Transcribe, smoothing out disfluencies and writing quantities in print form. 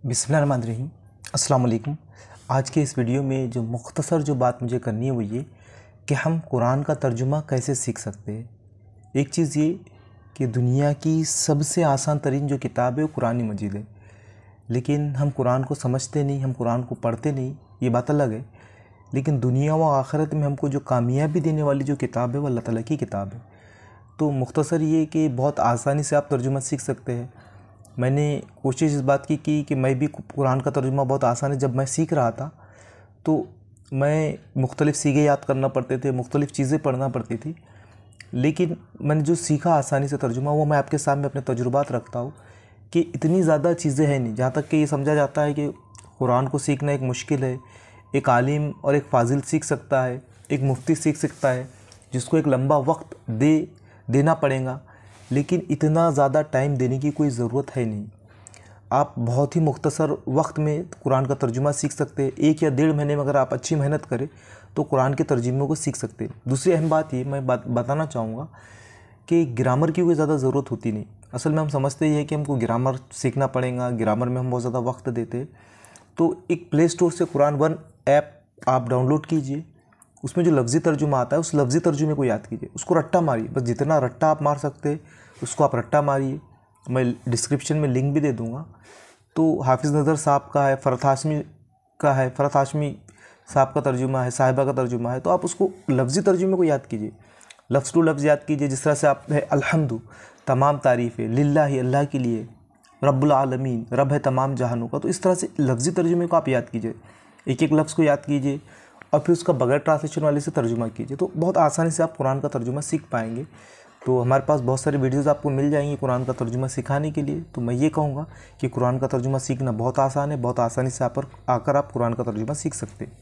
बिस्मिल्लाहिर्रहमानिर्रहीम। अस्सलाम वालेकुम। आज के इस वीडियो में जो मुख्तसर जो बात मुझे करनी है वो ये कि हम कुरान का तर्जुमा कैसे सीख सकते हैं। एक चीज़ ये कि दुनिया की सबसे आसान तरीन जो किताब है वो कुरान मजीद है, लेकिन हम कुरान को समझते नहीं, हम कुरान को पढ़ते नहीं, ये बात अलग है। लेकिन दुनिया व आखिरत में हमको जो कामयाबी देने वाली जो किताब है वो अल्लाह ताला की किताब है। तो मुख्तसर ये कि बहुत आसानी से आप तर्जुमा सीख सकते हैं। मैंने कोशिश इस बात की कि मैं भी कुरान का तर्जुमा बहुत आसान है। जब मैं सीख रहा था तो मैं मुख्तलिफ़ सीगे याद करना पड़ते थे, मुख्तलिफ़ चीज़ें पढ़ना पड़ती थी, लेकिन मैंने जो सीखा आसानी से तर्जुमा वो मैं आपके सामने अपने तजुर्बात रखता हूँ कि इतनी ज़्यादा चीज़ें हैं नहीं। जहाँ तक कि ये समझा जाता है कि कुरान को सीखना एक मुश्किल है। एक आलिम और एक फ़ाजिल सीख सकता है, एक मुफ्ती सीख सकता है, जिसको एक लंबा वक्त देना पड़ेगा, लेकिन इतना ज़्यादा टाइम देने की कोई ज़रूरत है नहीं। आप बहुत ही मुख्तसर वक्त में कुरान का तर्जुमा सीख सकते हैं। 1 या 1.5 महीने में अगर आप अच्छी मेहनत करें तो कुरान के तर्जुमे को सीख सकते हैं। दूसरी अहम बात ये मैं बताना चाहूँगा कि ग्रामर की कोई ज़्यादा ज़रूरत होती नहीं। असल में हम समझते ही है कि हमको ग्रामर सीखना पड़ेगा, ग्रामर में हम बहुत ज़्यादा वक्त देते हैं। तो एक प्ले स्टोर से कुरान वन ऐप आप डाउनलोड कीजिए, उसमें जो लफ्ज़ी तर्जुमा आता है उस लफ्ज़ी तर्जुमे को याद कीजिए, उसको रट्टा मारिए। बस जितना रट्टा आप मार सकते हैं उसको आप रट्टा मारिए। मैं डिस्क्रिप्शन में लिंक भी दे दूँगा। तो हाफिज़ नज़र साहब का है, फ़रत हाशमी साहब का तर्जुमा है, साहिबा का तर्जुमा है, तो आप उसको लफ्ज़ी तर्जुमे को याद कीजिए, लफ्ज़ टू लफ्ज़ याद कीजिए। जिस तरह से आप है अल्हम्दु तमाम तारीफ़ें लिल्लाहि अल्लाह के लिए, रब्बुल आलमीन रब है तमाम जहानों का, तो इस तरह से लफ्ज़ी तर्जुमे को आप याद कीजिए, एक एक लफ्ज़ को याद कीजिए और फिर उसका बगैर ट्रांसलेशन वाले से तर्जुमा कीजिए। तो बहुत आसानी से आप कुरान का तर्जुमा सीख पाएंगे। तो हमारे पास बहुत सारे वीडियोज़ आपको मिल जाएंगे कुरान का तर्जुमा सिखाने के लिए। तो मैं ये कहूँगा कि कुरान का तर्जुमा सीखना बहुत आसान है, बहुत आसानी से आकर आप कुरान का तर्जुमा सीख सकते हैं।